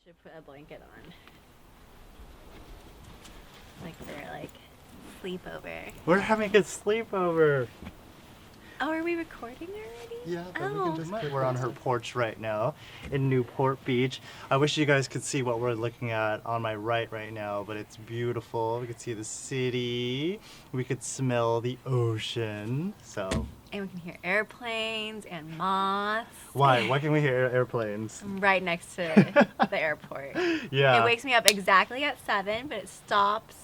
should put a blanket on. Like for like sleepover. We're having a sleepover. Oh, are we recording already? Yeah, but we Oh. can just We're on her porch right now in Newport Beach. I wish you guys could see what we're looking at on my right now, but it's beautiful. We could see the city. We could smell the ocean. So. And we can hear airplanes and moths. Why? Why can we hear airplanes? I'm right next to the airport. Yeah. It wakes me up exactly at 7, but it stops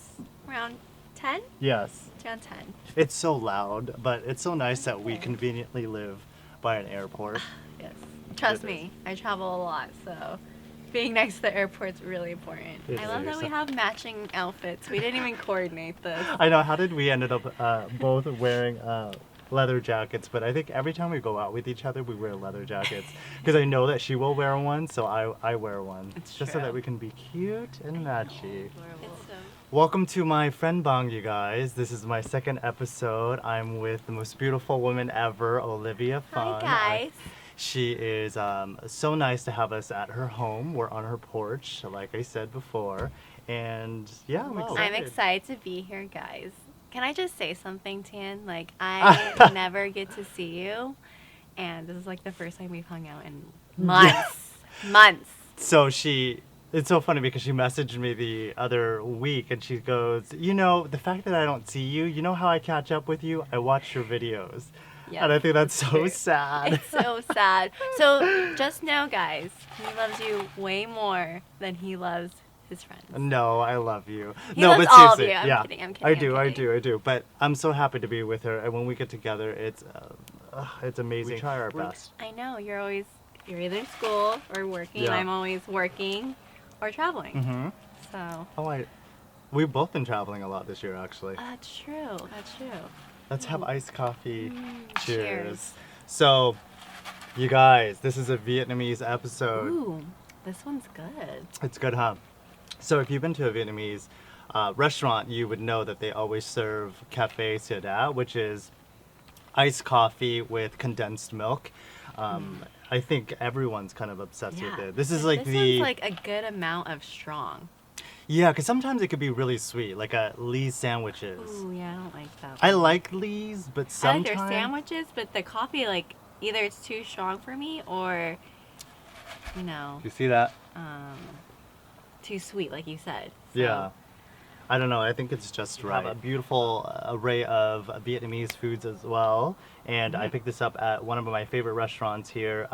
around 10? Yes. Around 10. It's so loud, but it's so nice that we conveniently live by an airport. Yes. Trust me, I travel a lot, so being next to the airport's really important. It I love is. that we have matching outfits. We didn't even coordinate this. I know. How did we ended up both wearing leather jackets? But I think every time we go out with each other, we wear leather jackets because I know that she will wear one, so I wear one. It's just so true. that we can be cute and matchy. It's so Welcome to my FRIENDbang, you guys. This is my second episode. I'm with the most beautiful woman ever, Olivia Fun. Hi guys. She is so nice to have us at her home. We're on her porch, like I said before. And yeah, I'm excited to be here, guys. Can I just say something, Tien? Like, I never get to see you, and this is like the first time we've hung out in months. Months. So it's so funny because she messaged me the other week and she goes, you know, the fact that I don't see you, you know how I catch up with you? I watch your videos. Yeah, And I think that's so true. sad. It's so sad. So just know, guys, he loves you way more than he loves his friends. No, I love you. He no, loves but all of seriously, you. I'm yeah, kidding, I'm I kidding. do. But I'm so happy to be with her, and when we get together, it's amazing. We try our best. I know, you're either in school or working. Yeah. I'm always working or traveling. Mm-hmm. So. We've both been traveling a lot this year, actually. That's true. That's true. Let's have iced coffee. Cheers. So, you guys, this is a Vietnamese episode. Ooh, this one's good. It's good, huh? So if you've been to a Vietnamese restaurant, you would know that they always serve Café Sida, which is iced coffee with condensed milk. I think everyone's kind of obsessed with it. This is like one's like a good amount of strong. Yeah, because sometimes it could be really sweet, like Lee's sandwiches. Ooh, yeah, I don't like that. I like Lee's, but I sometimes... like their sandwiches, but the coffee, like, either it's too strong for me or, you know, You see that? too sweet, like you said. So. Yeah. I don't know. I think it's just right. Have a beautiful array of Vietnamese foods as well. And I picked this up at one of my favorite restaurants here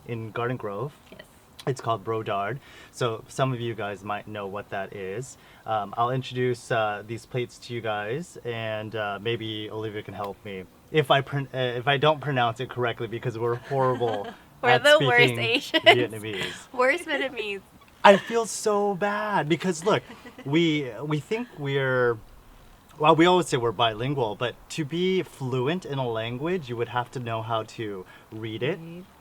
in Garden Grove. Yes. It's called Brodard. So some of you guys might know what that is. I'll introduce these plates to you guys, and maybe Olivia can help me if I don't pronounce it correctly, because we're horrible We're at the worst speaking Asians. Vietnamese. Worst Vietnamese. I feel so bad because look, we think we always say we're bilingual, but to be fluent in a language, you would have to know how to read it,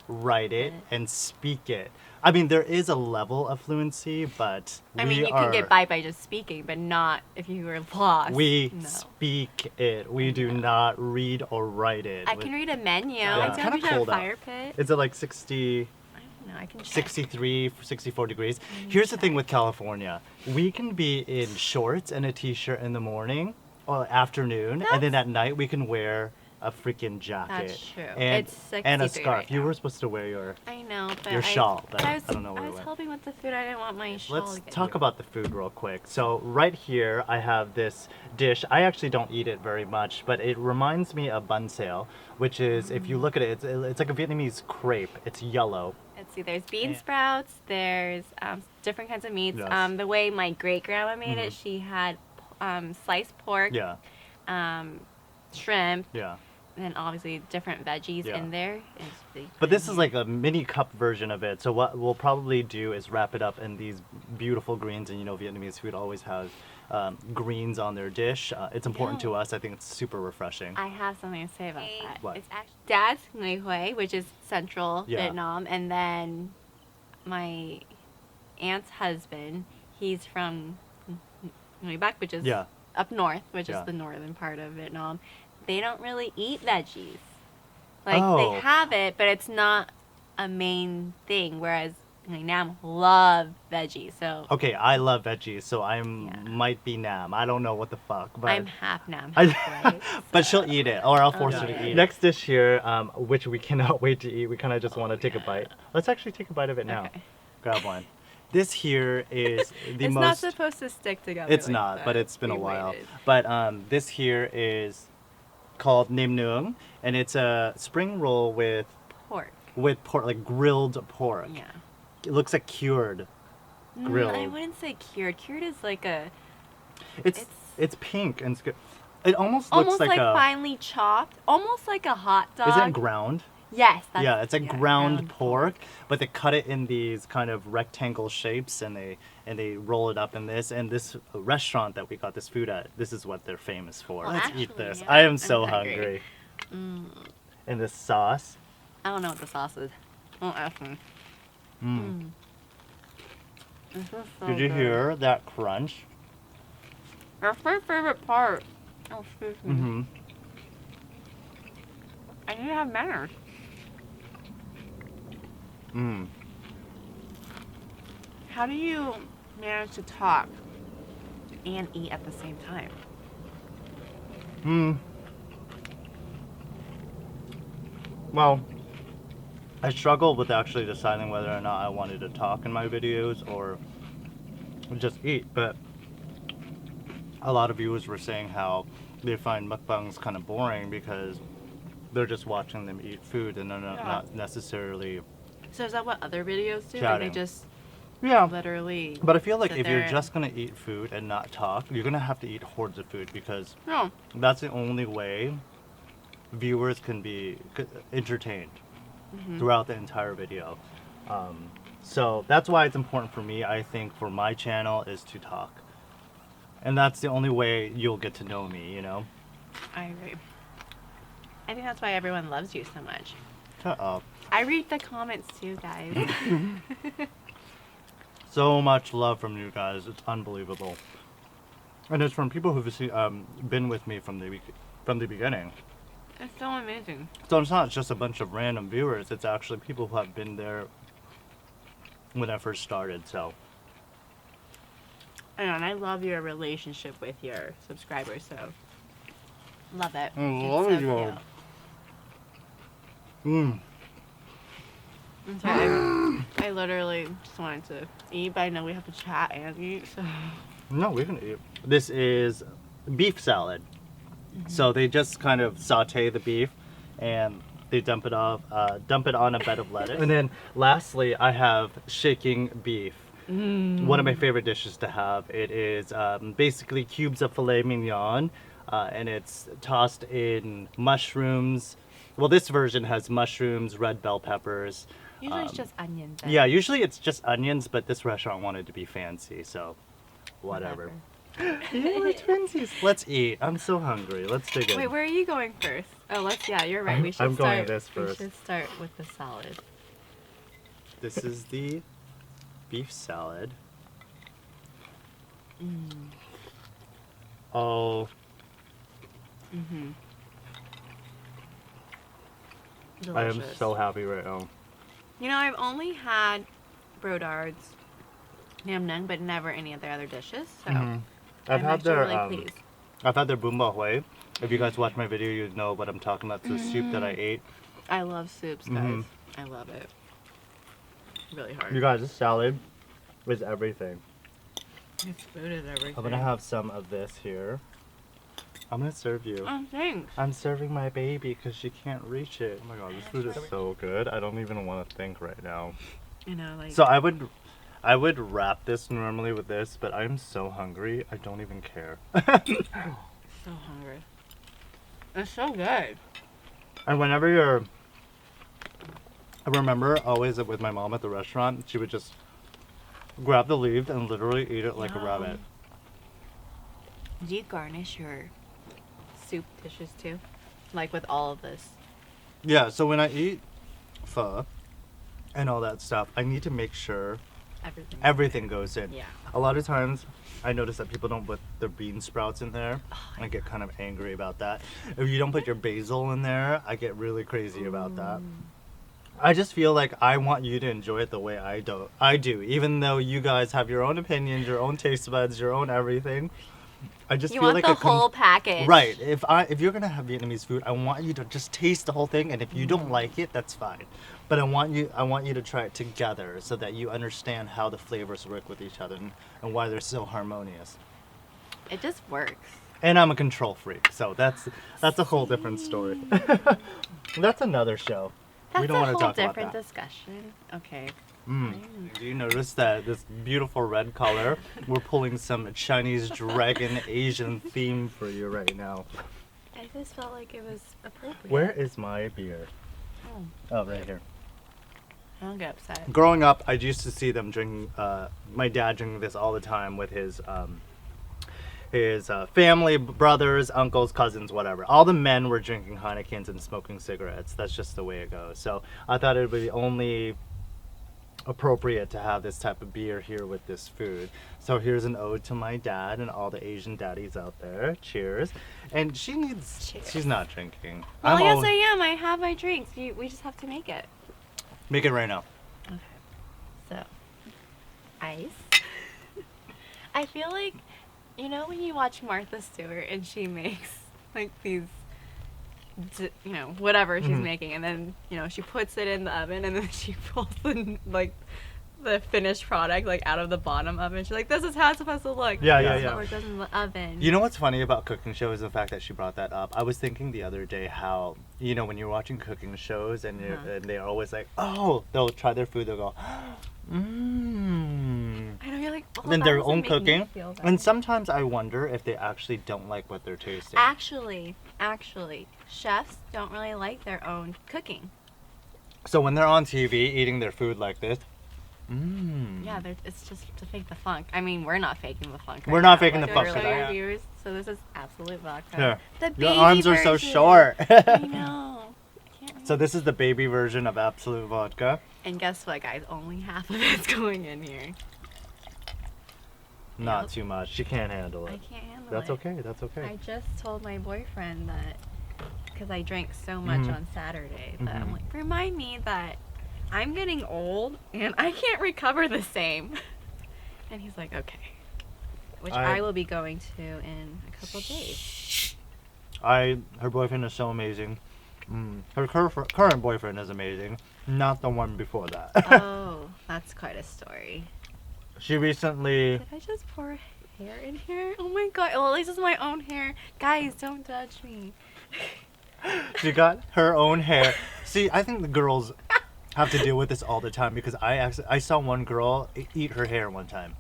write it, and speak it. I mean, there is a level of fluency, but You can get by just speaking, but not if you were lost. We No. speak it. We do not read or write it. I can read a menu. Yeah. I It's can kinda read a cold out. fire pit. Is it like 60... I don't know. I can check. 63, 64 degrees. Here's the thing with California. We can be in shorts and a t-shirt in the morning or afternoon, and then at night we can wear a freaking jacket. That's true. And, It's 63 and a scarf. right You now. were supposed to wear your... I know, but Your shawl, but I don't know where I it was went. helping with the food. I didn't want my shawl Let's to get talk about the food real quick. So right here I have this dish. I actually don't eat it very much, but it reminds me of bun sale, which is, if you look at it, it's like a Vietnamese crepe. It's yellow. Let's see. There's bean sprouts. There's different kinds of meats. Yes. The way my great grandma made it, she had sliced pork, Yeah, shrimp, yeah. and then obviously different veggies Yeah. in there. But this is like a mini cup version of it. So what we'll probably do is wrap it up in these beautiful greens. And you know, Vietnamese food always has greens on their dish. It's important to us. I think it's super refreshing. I have something to say about that. What? It's actually Dad's Nguyen Hue, which is central Yeah. Vietnam, and then my aunt's husband, he's from Nguyen Bac, which is Yeah. up north, which Yeah. is the northern part of Vietnam. They don't really eat veggies. Like Oh. they have it, but it's not a main thing. Whereas Like, Nam love veggies, so Okay, I love veggies, so I Yeah. might be Nam. I don't know what the fuck, but I'm half Nam, half white. but she'll eat it, or I'll force her to Okay. eat it. Next dish here, which we cannot wait to eat. We kind of just want to take a bite. Let's actually take a bite of it now. Okay. Grab one. This here is the It's most. not supposed to stick together. It's like not, that. but it's been a We while. waited. But this here is called nem nung, and it's a spring roll with Pork. like grilled pork. Yeah. It looks like cured. Grilled. I wouldn't say cured. Cured is like a It's pink and it almost looks almost like, like a. finely chopped, almost like a hot dog. Is it ground? Yes. That's, Yeah, it's a yeah, ground pork, but they cut it in these kind of rectangle shapes, and they roll it up in this. And this restaurant that we got this food at, this is what they're famous for. Well, Let's eat actually, this. yeah, I am I'm so hungry. hungry. And this sauce. I don't know what the sauce is. Don't ask me. This is so Did you good. hear that crunch? That's my favorite part. Oh, excuse me. Mm-hmm. I need to have manners. Mm. How do you manage to talk and eat at the same time? Well, I struggled with actually deciding whether or not I wanted to talk in my videos or just eat, but a lot of viewers were saying how they find mukbangs kind of boring because they're just watching them eat food and they're not necessarily. So is that what other videos do? Like Chatting. they just Yeah. literally. But I feel like sit if you're there just gonna eat food and not talk, you're gonna have to eat hordes of food because No. that's the only way viewers can be entertained throughout the entire video. So that's why it's important for me, I think, for my channel is to talk. And that's the only way you'll get to know me, you know? I agree. I think that's why everyone loves you so much. Shut up. I read the comments too, guys. So much love from you guys. It's unbelievable. And it's from people who've been with me from the beginning. It's so amazing. So it's not just a bunch of random viewers. It's actually people who have been there when I first started. So And I love your relationship with your subscribers, so love it. I It's love so you. cute. I'm sorry, I literally just wanted to eat, but I know we have to chat and eat, so. No, we can eat. This is beef salad. So they just kind of saute the beef and they dump it on a bed of lettuce. And then lastly, I have shaking beef. One of my favorite dishes to have. It is basically cubes of filet mignon, and it's tossed in mushrooms. Well, this version has mushrooms, red bell peppers. Usually it's just onions. Yeah, usually it's just onions, but this restaurant wanted to be fancy, so whatever. Yeah, we're twinsies. Let's eat. I'm so hungry. Let's dig in. Wait, where are you going first? Oh, yeah, you're right. We should I'm going start. this first. We should start with the salad. This is the beef salad. Oh, I am Delicious. so happy right now. You know, I've only had Brodard's nam nung, but never any of their other dishes. So I've I'm had actually their really pleased. I've had their bumba hui. If you guys watch my video, you'd know what I'm talking about. The soup that I ate. I love soups, guys. I love it. Really hard. You guys, this salad is everything. This food is everything. I'm gonna have some of this here. I'm gonna serve you. Oh, thanks. I'm serving my baby because she can't reach it. Oh my god, this food is so good. I don't even want to think right now. You know, like. So I would wrap this normally with this, but I'm so hungry. I don't even care. So hungry. It's so good. And whenever I remember always with my mom at the restaurant, she would just grab the leaves and literally eat it like a rabbit. Do you garnish your soup dishes too? Like with all of this? Yeah, so when I eat pho and all that stuff, I need to make sure everything goes in. Yeah. A lot of times I notice that people don't put their bean sprouts in there. I get kind of angry about that. If you don't put your basil in there, I get really crazy about that. I just feel like I want you to enjoy it the way I do, even though you guys have your own opinions, your own taste buds, your own everything. I just You feel want like the whole package. Right. If you're gonna have Vietnamese food, I want you to just taste the whole thing, and if you don't like it, that's fine. But I want you to try it together so that you understand how the flavors work with each other and why they're so harmonious. It just works. And I'm a control freak, so that's a whole different story. That's another show. That's we don't a want to whole talk about different that. discussion. Okay. Do you notice that this beautiful red color? We're pulling some Chinese dragon Asian theme for you right now. I just felt like it was appropriate. Where is my beer? Oh, Oh, right here. don't get upset. Growing up, I used to see them drinking. My dad drinking this all the time with his family, brothers, uncles, cousins, whatever. All the men were drinking Heinekens and smoking cigarettes. That's just the way it goes. So I thought it would be only appropriate to have this type of beer here with this food. So here's an ode to my dad and all the Asian daddies out there. Cheers. And Cheers. she's not drinking. Well, yes, I am. I have my drinks. We just have to make it. Make it right now. Okay. So, ice. I feel like, you know, when you watch Martha Stewart and she makes like these, whatever she's making, and then, she puts it in the oven, and then she pulls the finished product out of the bottom oven. She's like, this is how it's supposed to look. Yeah. How it goes in the oven. You know what's funny about cooking shows is the fact that she brought that up. I was thinking the other day how, when you're watching cooking shows and, and they're always like, oh, they'll try their food, they'll go, mmm. I know, you're like, well, Then that their doesn't own make me cooking. feel better. And sometimes I wonder if they actually don't like what they're tasting. Actually, chefs don't really like their own cooking. So when they're on TV eating their food like this, Yeah, it's just to fake the funk. I mean, we're not faking the funk. We're not faking the funk, For 'cause your I- viewers, so this is absolute vodka. Here. The Your baby arms are so version. short. I know. I can't So this is the baby version of Absolute Vodka. And guess what, guys? Only half of it's going in here. Not Yep. too much. She can't handle I it. can't handle That's it. okay. That's okay. I just told my boyfriend that because I drank so much on Saturday that I'm like, remind me that I'm getting old and I can't recover the same. And he's like, okay. Which I will be going to in a couple days. Her boyfriend is so amazing. Her current boyfriend is amazing. Not the one before that. Oh, that's quite a story. She recently. Did I just pour hair in here? Oh my god. Well, at least it's my own hair. Guys, don't judge me. She got her own hair. See, I think the girls have to deal with this all the time because I saw one girl eat her hair one time.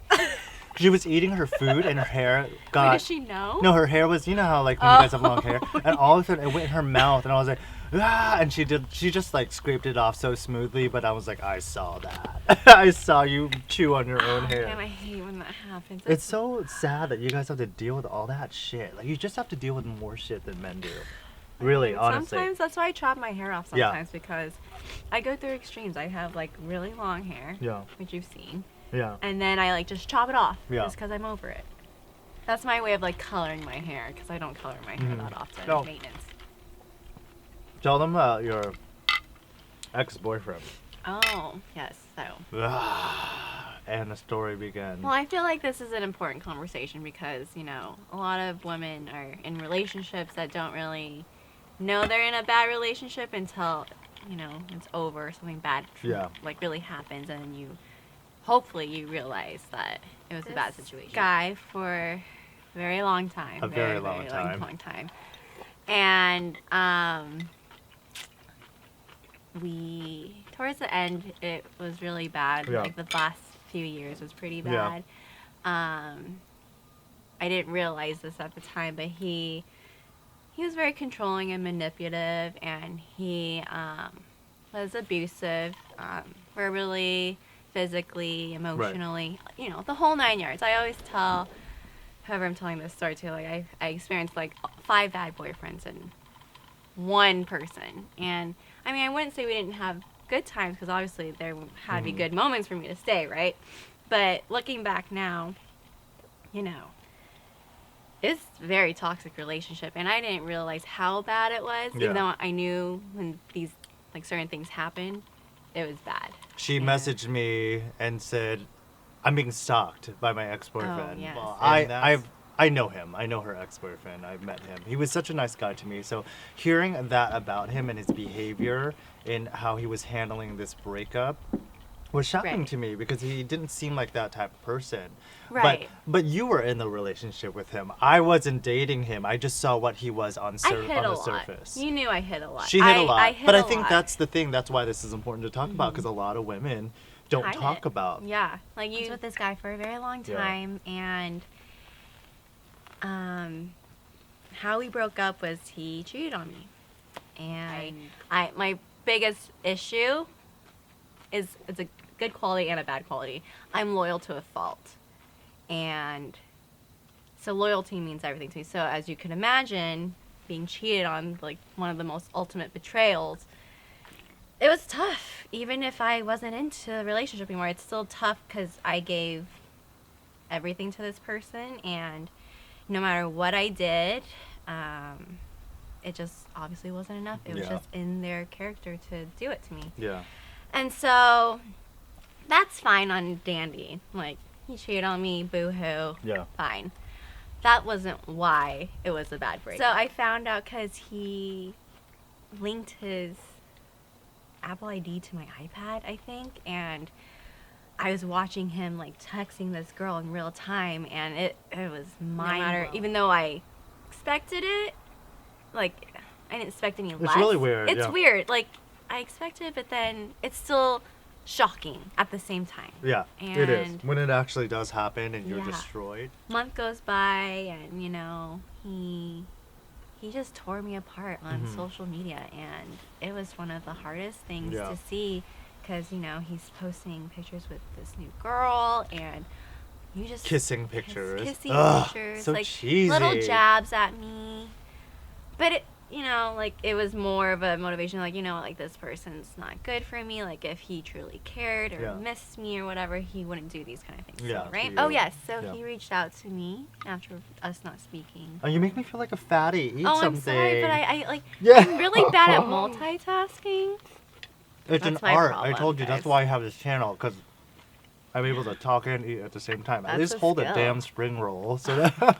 She was eating her food and her hair got. Wait, does she know? No, her hair was. You know how when you guys have long hair, and all of a sudden it went in her mouth, and I was like, ah! And she just scraped it off so smoothly, but I was like, I saw that. I saw you chew on your own hair. Man, I hate when that happens. It's so sad that you guys have to deal with all that shit. Like, you just have to deal with more shit than men do. Really, honestly. Sometimes that's why I chop my hair off sometimes because I go through extremes. I have really long hair, which you've seen, and then I just chop it off just because I'm over it. That's my way of coloring my hair because I don't color my hair that often. No. Maintenance. Tell them about your ex-boyfriend. Oh yes, so. And the story began. Well, I feel like this is an important conversation because a lot of women are in relationships that don't really know they're in a bad relationship until it's over, something bad really happens, and then hopefully you realize that it was a bad situation. Guy for a very long time. A very long time. Long time. And towards the end it was really bad. The last few years was pretty bad. I didn't realize this at the time, but he was very controlling and manipulative, and he was abusive, verbally, physically, emotionally, the whole 9 yards. I always tell whoever I'm telling this story to, I experienced 5 bad boyfriends and one person. And I mean, I wouldn't say we didn't have good times because obviously there had to be good moments for me to stay, right? But looking back now, it's a very toxic relationship, and I didn't realize how bad it was, even though I knew when these certain things happen, was bad. She messaged me and said, "I'm being stalked by my ex-boyfriend." Oh, yes. Well, And I know him. I know her ex-boyfriend. I've met him. He was such a nice guy to me. So hearing that about him and his behavior and how he was handling this breakup was shocking Right. to me because he didn't seem like that type of person. Right. But you were in the relationship with him. I wasn't dating him. I just saw what he was on I hit on a the lot. surface. You knew I hit a lot. She hit a lot. I hit but a I think lot. that's the thing. That's why this is important to talk about because a lot of women don't Hide talk it. about. Yeah, like you was with this guy for a very long Yeah. time, and how we broke up was he cheated on me, and my biggest issue is it's a good quality and a bad quality. I'm loyal to a fault, and so loyalty means everything to me. So as you can imagine, being cheated on, like one of the most ultimate betrayals. It was tough. Even if I wasn't into the relationship anymore, it's still tough because I gave everything to this person, and no matter what I did, it just obviously wasn't enough. It was Yeah. just in their character to do it to me. Yeah. And so that's fine on Dandy. Like, he cheated on me, boo-hoo. Yeah. Fine. That wasn't why it was a bad break. So I found out because he linked his Apple ID to my iPad, I think, and I was watching him like texting this girl in real time, and it was mind-blowing. Even though I expected it, like I didn't expect any less. It's really weird. It's yeah. weird. Like I expected it, but then it's still shocking at the same time. Yeah, it is. And- When it actually does happen and you're Yeah. destroyed. Month goes by, and he just tore me apart on social media, and it was one of the hardest things Yeah. to see because he's posting pictures with this new girl, and you just Kissing pictures. kissing Ugh, pictures, so like cheesy. little jabs at me, but it like it was more of a motivation, like like this person's not good for me. Like if he truly cared or Yeah. missed me or whatever, he wouldn't do these kind of things. Yeah, So, right? to Oh you. yes. So Yeah. he reached out to me after us not speaking. Oh, you make me feel like a fatty. Eat Oh, something. I'm sorry, but I like Yeah. I'm really bad at multitasking. It's an That's my art. I problem, told you that's guys. why I have this channel because I'm able to talk and eat at the same time. At That's least a hold a skill. damn spring roll so that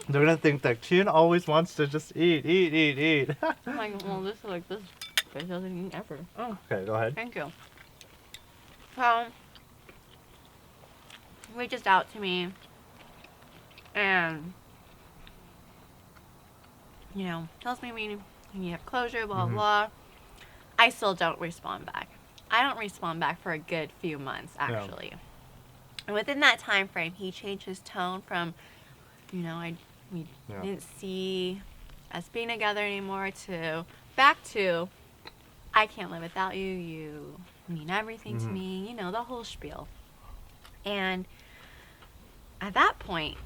they're gonna think that Tien always wants to just eat. I'm like, well, this is like this bitch doesn't eat ever. Oh, Okay, go ahead. thank you. So, he reaches out to me, and tells me we need to have closure, blah blah. I still don't respond back. I don't respond back for a good few months, actually. And within that time frame, he changed his tone from, we Yeah. didn't see us being together anymore to back to, I can't live without you. You mean everything to me. The whole spiel. And at that point,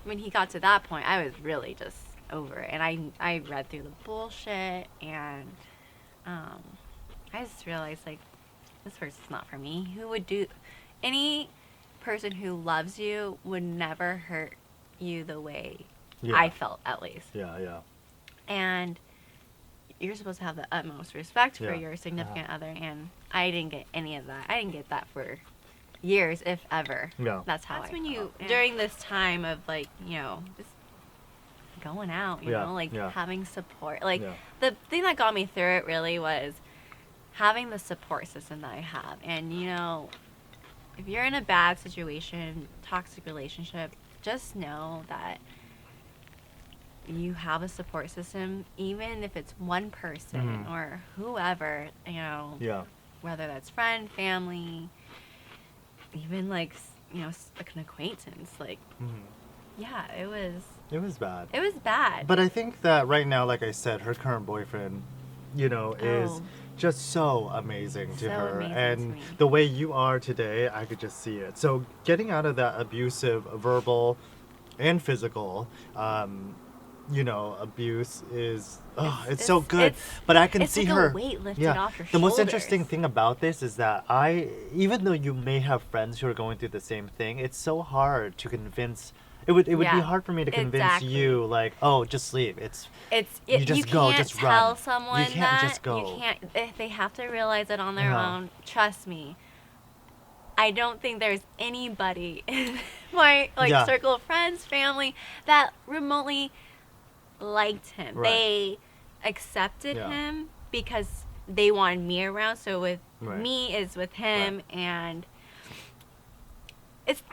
when he got to that point, I was really just over it. And I read through the bullshit, and I just realized, like, this person's not for me. Who would do... Any person who loves you would never hurt you the way Yeah. I felt, at least. Yeah. And you're supposed to have the utmost respect for Yeah. your significant other, and I didn't get any of that. I didn't get that for years, if ever. Yeah. That's how when you, during this time of, like, just going out, Yeah, like, yeah. having support. Like, Yeah. the thing that got me through it really was having the support system that I have. And, if you're in a bad situation, toxic relationship, just know that you have a support system, even if it's one person or whoever, Yeah. whether that's friend, family, even like, an acquaintance. Like, yeah, it was bad. It was bad. But I think that right now, like I said, her current boyfriend, is Oh. just so amazing to So her. amazing And to me. the way you are today, I could just see it. So getting out of that abusive, verbal and physical, abuse is, it's so good. But I can it's see like her. a weight lifted off your The most shoulders. interesting thing about this is that even though you may have friends who are going through the same thing, it's so hard to convince It would be Yeah. hard for me to convince Exactly. you, like, oh, just leave. You just you go, can't just tell run. someone You can't that. just go. You can't. If they have to realize it on their Yeah. own. Trust me. I don't think there's anybody in my Yeah. circle of friends, family that remotely liked him. Right. They accepted Yeah. him because they wanted me around. So with Right. me is with him, and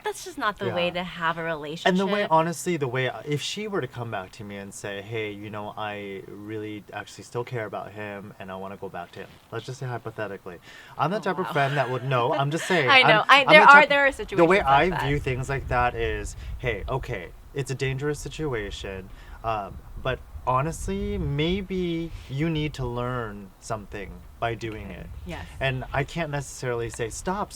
that's just not the Yeah. way to have a relationship. And the way, honestly, if she were to come back to me and say, hey, I really actually still care about him and I want to go back to him. Let's just say hypothetically. I'm the type of wow. friend that would, no, I'm just saying. I know. I'm There the type- are situations. The way like I that. view things like that is, hey, okay, it's a dangerous situation, but honestly, maybe you need to learn something by doing it. Yes. And I can't necessarily say stop.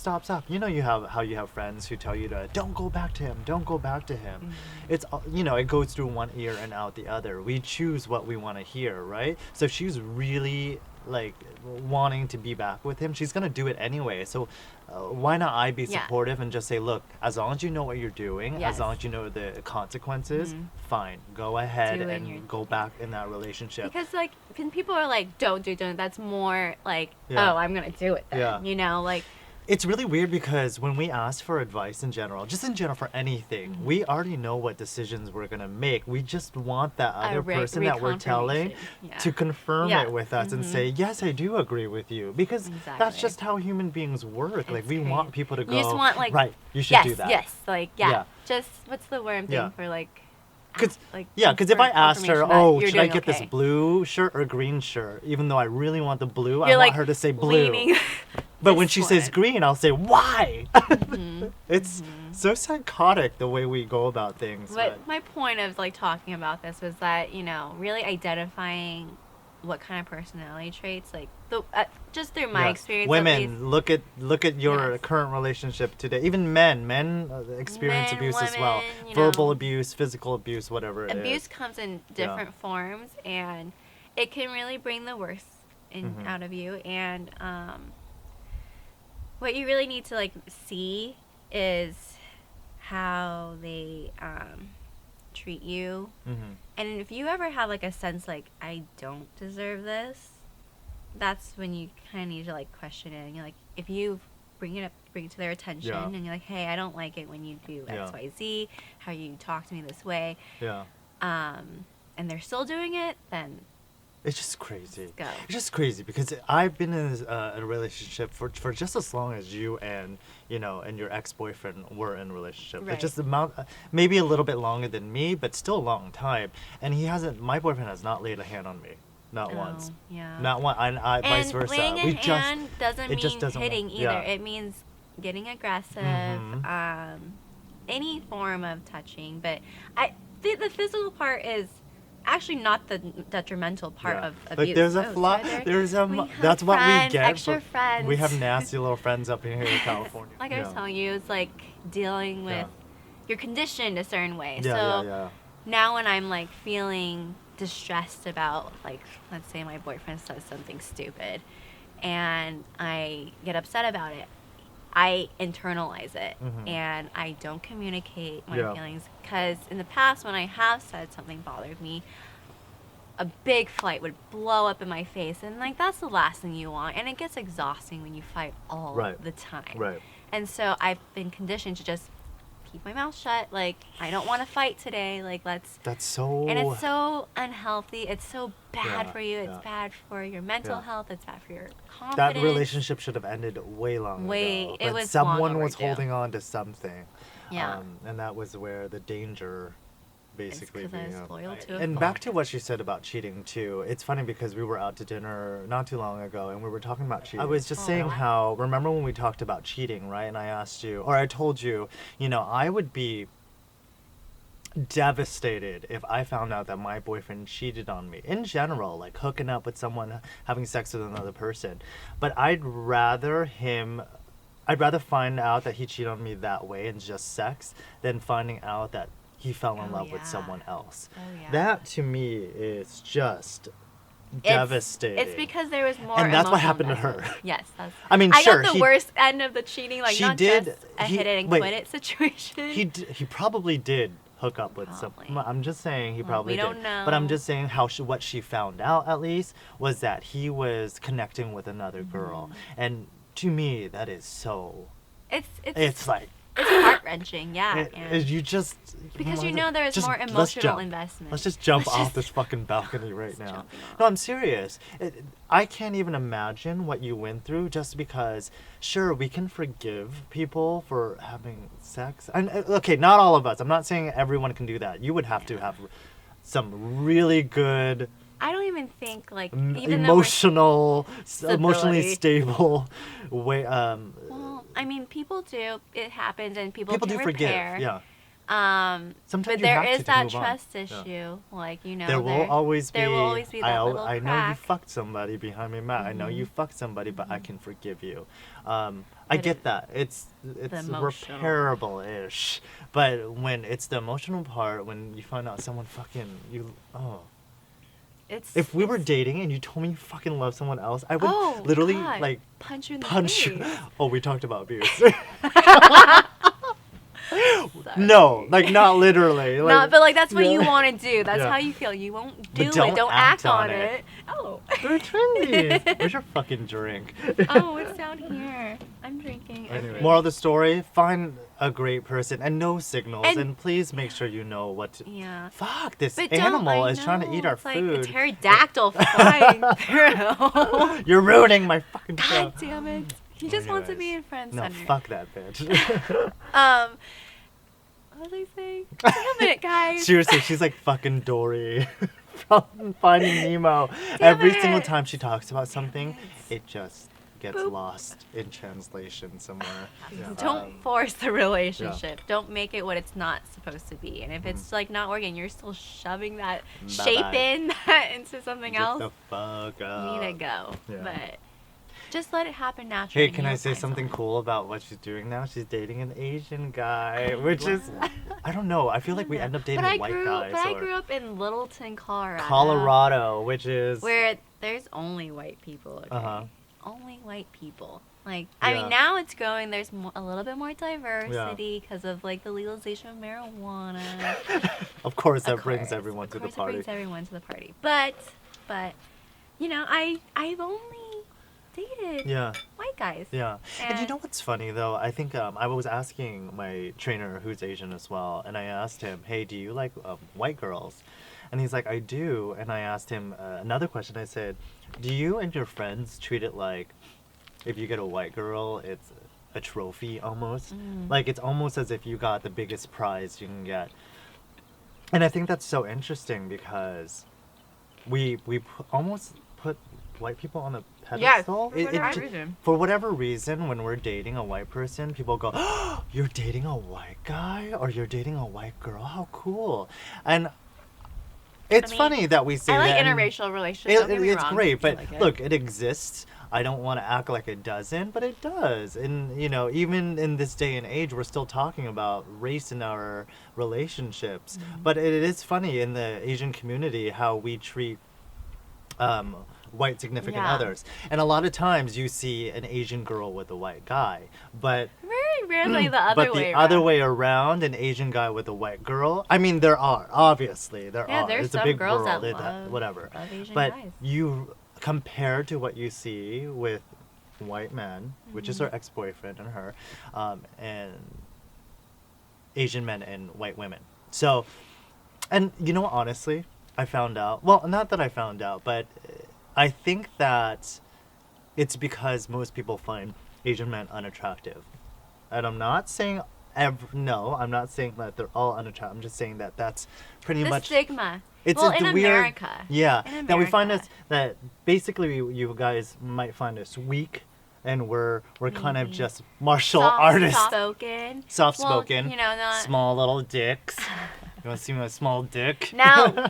You have how you have friends who tell you to don't go back to him. Mm-hmm. It's it goes through one ear and out the other. We choose what we want to hear, right? So if she's really like wanting to be back with him, she's gonna do it anyway. So why not I be Yeah. supportive and just say, look, as long as you know what you're doing, Yes. as long as you know the consequences, Mhm. fine, go ahead Do it and your go thing. back in that relationship. Because when people are like, don't do it, that's more like, Yeah. oh, I'm gonna do it then. Yeah. It's really weird because when we ask for advice in general, just in general for anything, Mm-hmm. we already know what decisions we're going to make. We just want that other re- person that we're telling reconfirmation. Yeah. to confirm Yeah. it with us and Mhm. say, yes, I do agree with you. Because that's Exactly. just how human beings work. It's We want crazy. people to go, You just want right, you should yes, do that. yes, Yeah. Just what's the word I'm Yeah. thinking for Because like if I asked her, confirmation that oh, you're should I doing get this okay. blue shirt or green shirt? Even though I really want the blue, I You're want like her to say blue. leaning But when this she says one. green, I'll say, why? Mhm. It's so psychotic the way we go about things. But my point of talking about this was that really identifying what kind of personality traits just through my Yeah. experience. Women, at least, look at your Yes. current relationship today. Even men experience Men, abuse as well. women, Verbal know. abuse, physical abuse, whatever it is. abuse comes in different forms, and it can really bring the worst Mhm. out of you. And what you really need to see is how they treat you. Mm-hmm. And if you ever have a sense I don't deserve this, that's when you kind of need to question it. And you're if you bring it to their attention, Yeah. and you're hey, I don't like it when you do Yeah. X, Y, Z, how you talk to me this way, Yeah. and they're still doing it, then It's just crazy. go. It's just crazy because I've been in a relationship for just as long as you and and your ex-boyfriend were in a relationship. Right. It's just maybe a little bit longer than me, but still a long time. And my boyfriend has not laid a hand on me, not once, Yeah. not one. I vice And versa. laying a We hand doesn't it mean just doesn't hitting work. either. Yeah. It means getting aggressive, Mhm. any form of touching. But the physical part is actually not the detrimental part Yeah. of abuse. There's a Oh, flaw. sorry, There's we have that's what we friends, get. extra friends. We have nasty little friends up in here in California. Like I was telling you, it's dealing with Yeah. you're conditioned a certain way. Yeah, so yeah. now when I'm feeling distressed about let's say my boyfriend says something stupid and I get upset about it, I internalize it Mhm. and I don't communicate my Yeah. feelings, because in the past when I have said something bothered me, a big fight would blow up in my face, and that's the last thing you want, and it gets exhausting when you fight all Right. the time. Right. And so I've been conditioned to just keep my mouth shut. I don't want to fight today. Let's. That's so. And it's so unhealthy. It's so bad Yeah, for you. It's yeah. bad for your mental Yeah. health. It's bad for your confidence. That relationship should have ended way long ago. It But was someone long was overdue. holding on to something. Yeah. And that was where the danger basically 'cause I was being of- loyal to a And fault. back to what she said about cheating too. It's funny because we were out to dinner not too long ago and we were talking about cheating. I was just saying how, remember when we talked about cheating, right? And I asked you, or I told you, I would be devastated if I found out that my boyfriend cheated on me in general, hooking up with someone, having sex with another person. But I'd rather find out that he cheated on me that way in just sex than finding out that he fell in Oh, love with yeah. someone else. Oh, yeah. That to me is just devastating. It's because there was more. And that's what emotional happened to her. investment. Yes. I mean, I sure, got the he- worst end of the cheating. she Not did- just a he- hit it and wait, quit it situation. He probably did hook up with some. Probably. I'm just saying he Well, probably we don't did. know. But I'm just saying what she found out at least was that he was connecting with another girl, and to me that is so. It's like. It's heart-wrenching, yeah. You just because you know there's more emotional investment. Let's just jump off this fucking balcony right now. Jumping off. No, I'm serious. I can't even imagine what you went through just because. Sure, we can forgive people for having sex. And okay, not all of us. I'm not saying everyone can do that. You would have to have some really good. I don't even think like emotionally stable way. Well, I mean, people do. It happens, and people can do repair. forgive. Yeah. But Sometimes you there have is to that move on. trust issue, like there will always be. There will always be that little I know you crack. fucked somebody behind my back. I know you fucked somebody, but I can forgive you. I But get that. It's emotional. repairable-ish, but when it's the emotional part, when you find out someone fucking you, if we were dating and you told me you fucking love someone else, I would literally God. like punch you in the punch you. face. Oh, we talked about abuse. No, like not literally. Like, No, but like that's what yeah. you want to do. That's Yeah. how you feel. You won't do But don't it. Don't act act on on it. it. Oh. They're trendy. Where's your fucking drink? Oh, it's down here. I'm drinking. Anyway. Moral of the story: find a great person and no signals, And- and please make sure you know what to. Yeah. Fuck! This But animal I is trying to eat know, our it's like food. a pterodactyl flying through. You're ruining my fucking show. God damn it. He just wants to be in Friend No, Center. fuck that bitch. What was I saying? Damn it, guys. Seriously, she's like fucking Dory from Finding Nemo. Damn Every single it. time she talks about something, it just gets Boop. lost in translation somewhere. Yeah. Don't force the relationship. Don't make it what it's not supposed to be. And if it's like not working, you're still shoving that shape Bye-bye. into something Get else. the fuck up. You need to go. Yeah. But just let it happen naturally. Hey, can I say something cool about what she's doing now? She's dating an Asian guy, which is, I don't know. I feel like we end up dating white guys. But I grew up in Littleton, Colorado, which is where there's only white people. Okay? Uh-huh. Only white people. Like, I Yeah. mean, now it's going. There's a little bit more diversity because of like the legalization of marijuana. Of course, that Of brings course, everyone of to the course it party. brings everyone to the party. But, you know, I've only dated Yeah. white guys. Yeah. And you And- know what's funny though? I think I was asking my trainer who's Asian as well, and I asked him, "Hey, do you like white girls?" And he's like, "I do." And I asked him another question. I said, "Do you and your friends treat it like if you get a white girl, it's a trophy almost? Like it's almost as if you got the biggest prize you can get." And I think that's so interesting because we almost put white people on a pedestal. For whatever reason, when we're dating a white person, people go, "Oh, you're dating a white guy or you're dating a white girl? How cool!" And it's funny that we say I like that. and interracial relationships. Don't get me it's wrong. great, I but like it. look, it exists. I don't want to act like it doesn't, but it does. And you know, even in this day and age, we're still talking about race in our relationships. But it is funny in the Asian community how we treat white significant Yeah. others. And a lot of times you see an Asian girl with a white guy, but Very rarely the other way around. other way around, an Asian guy with a white girl. I mean, there are obviously there Yeah, are. there's It's a some big girls world, that whatever. love Asian But guys. you compared to what you see with white men, which is her Mm-hmm. ex-boyfriend and her, and Asian men and white women. So, and you know, honestly, I found out. Well, not that I found out, but I think that it's because most people find Asian men unattractive. And I'm not saying no, I'm not saying that they're all unattractive. I'm just saying that that's pretty The much stigma. it's well, a in weird, America. yeah. In That we find America. us that basically you guys might find us weak, and we're kind of Maybe. just martial artists, Soft-spoken. soft-spoken, Well, you know, not... small little dicks. You want to see my small dick? No. No,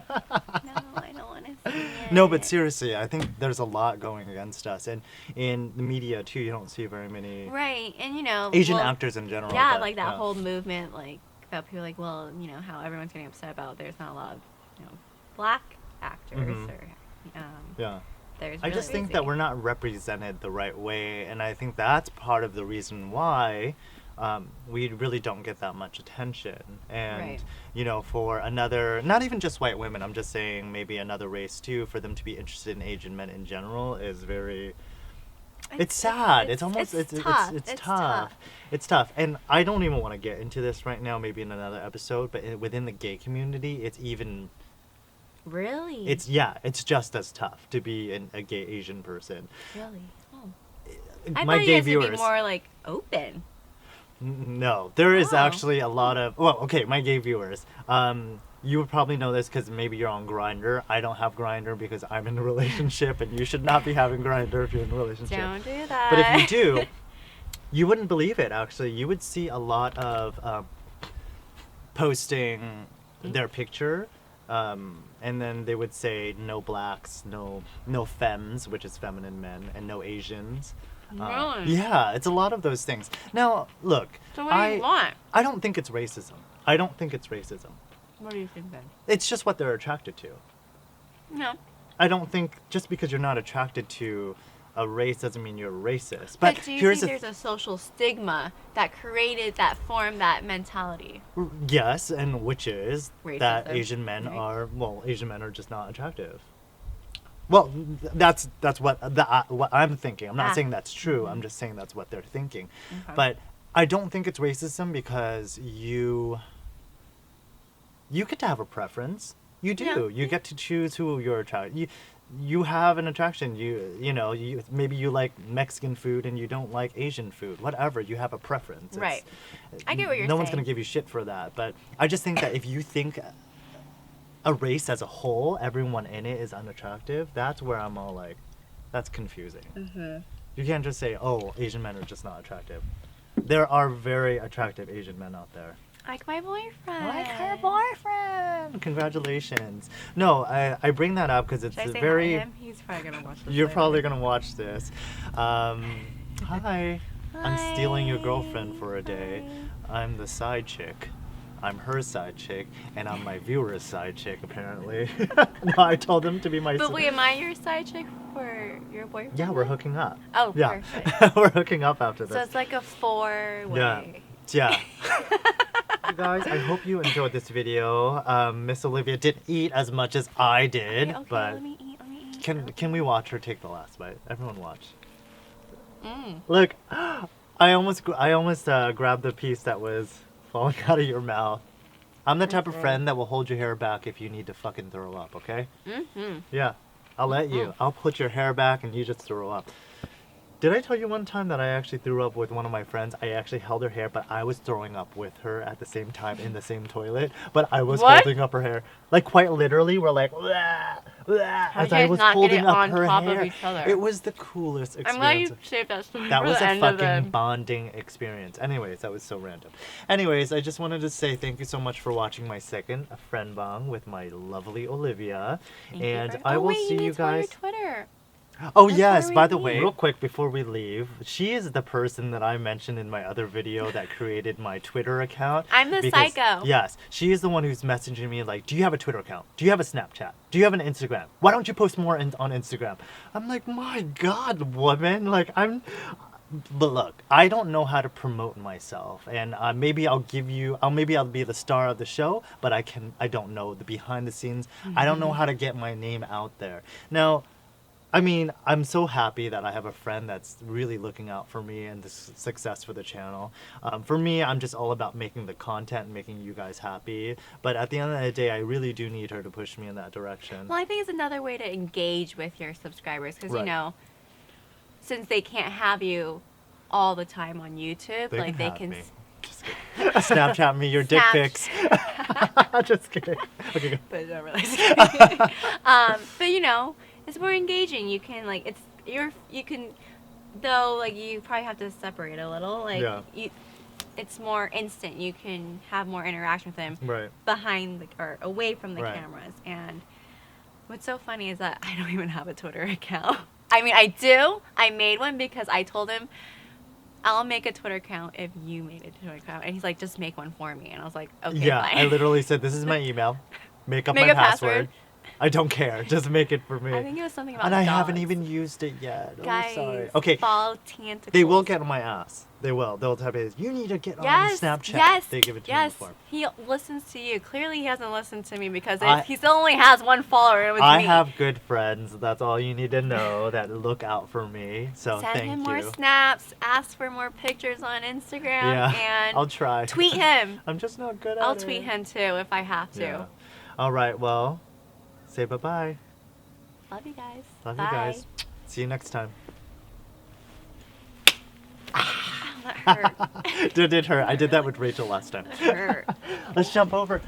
I don't want to see it. No, but seriously, I think there's a lot going against us, and in the media too, you don't see very many Right, and you know... Asian well, actors in general. Yeah, but, like that yeah. whole movement, like, about people like, well, you know, how everyone's getting upset about there's not a lot of, you know, black actors Mhm. or... Yeah. There's I really just think that easy. we're not represented the right way, and I think that's part of the reason why we really don't get that much attention. And, Right. you know, for another, not even just white women, I'm just saying maybe another race too, for them to be interested in Asian men in general is very, it's sad. It's almost, it's tough. tough. It's tough. And I don't even want to get into this right now, maybe in another episode, but within the gay community, it's even, Really? it's just as tough to be a gay Asian person. Really? Oh. I My thought gay you guys would viewers. be more like open. No, there is Oh. actually a lot of. Well, okay, my gay viewers. You would probably know this because maybe you're on Grindr. I don't have Grindr because I'm in a relationship, and you should not be having Grindr if you're in a relationship. Don't do that. But if you do, you wouldn't believe it. Actually, you would see a lot of posting their picture, and then they would say no blacks, no femmes, which is feminine men, and no Asians. Really? Yeah, it's a lot of those things. Now, look, So what do you want? I don't think it's racism. I don't think it's racism. What do you think then? It's just what they're attracted to. No. I don't think just because you're not attracted to a race doesn't mean you're racist. But do you here's think there's a social stigma that created that formed that mentality? yes, and which is that Racism, Asian men right? Asian men are just not attractive. Well, that's what what I'm thinking. I'm not saying that's true. I'm just saying that's what they're thinking. Okay. But I don't think it's racism because you get to have a preference. You do. Yeah. You get to choose who you're attracted. You have an attraction. Maybe you like Mexican food and you don't like Asian food. Whatever. You have a preference. Right. I get what you're No one's saying. gonna give you shit for that. But I just think that if you think a race as a whole, everyone in it is unattractive, that's where I'm all like, that's confusing. Mm-hmm. You can't just say, oh, Asian men are just not attractive. There are very attractive Asian men out there. Like my boyfriend. Like her boyfriend. Congratulations. No, I bring that up because it's Should I say very. hi to him? He's probably gonna watch this. You're later. probably gonna watch this. Hi. I'm stealing your girlfriend for a day. I'm the side chick. I'm her side chick, and I'm my viewer's side chick, apparently. No, I told them to be my But wait, am I your side chick for your boyfriend? Yeah, we're hooking up. Oh, Yeah. perfect. We're hooking up after this. So it's like a four-way. Yeah. You guys, I hope you enjoyed this video. Miss Olivia didn't eat as much as I did, Okay, but let me eat. can we watch her take the last bite? Everyone watch. Mm. Look, I almost grabbed the piece that was falling out of your mouth. I'm the type of friend that will hold your hair back if you need to fucking throw up, okay? Mm-hmm. Yeah, I'll let you. I'll put your hair back and you just throw up. Did I tell you one time that I actually threw up with one of my friends? I actually held her hair, but I was throwing up with her at the same time in the same toilet. But I was What? holding up her hair. Like, quite literally, we're like, "Wah, wah," as you I guys was not get holding it up on her top of hair. each other? It was the coolest experience. I'm glad you saved that story That for was the a end of fucking it. bonding experience. Anyways, that was so random. Anyways, I just wanted to say thank you so much for watching my second FRIENDbang with my lovely Olivia. Thank you And very- I oh, will wait, see you need to tell your guys. Twitter. Oh Before yes, we by the way, leave. real quick before we leave, she is the person that I mentioned in my other video that created my Twitter account. I'm the psycho. Yes, she is the one who's messaging me like, do you have a Twitter account? Do you have a Snapchat? Do you have an Instagram? Why don't you post more on Instagram? I'm like, my God, woman, like But look, I don't know how to promote myself, and maybe I'll be the star of the show, but I don't know the behind the scenes. I don't know how to get my name out there. Now, I mean, I'm so happy that I have a friend that's really looking out for me and the success for the channel. For me, I'm just all about making the content and making you guys happy. But at the end of the day, I really do need her to push me in that direction. Well, I think it's another way to engage with your subscribers because, Right. you know, since they can't have you all the time on YouTube, They like can they have can. me. Just kidding. Snapchat me your dick Snap- pics. Just kidding. Okay, go. But don't realize. But you know, it's more engaging. You can like you can, though like you probably have to separate a little. Like Yeah. it's more instant. You can have more interaction with them Right. behind or away from the Right. cameras. And what's so funny is that I don't even have a Twitter account. I mean, I do. I made one because I told him, I'll make a Twitter account if you made a Twitter account. And he's like, just make one for me. And I was like, okay, Yeah, fine. I literally said, this is my email. Make up Make my a password. I don't care. Just make it for me. I think it was something about and I dogs. haven't even used it yet. Guys, oh, sorry. Okay. follow Tantacles. They will get on my ass. They will. They'll type it. You need to get on Snapchat. Yes, They give it to me yes. before. He listens to you. Clearly, he hasn't listened to me because I- he still only has one follower. And it was I me. have good friends. That's all you need to know. That look out for me. So Send thank him you. more snaps. Ask for more pictures on Instagram. Yeah, And I'll try. tweet him. I'm just not good at it. I'll tweet him too if I have to. Yeah. All right. Well, say bye-bye. Love you guys. Love Bye. you guys. See you next time. Oh, that hurt. Did it hurt? I did that with Rachel last time. That hurt. Let's jump over.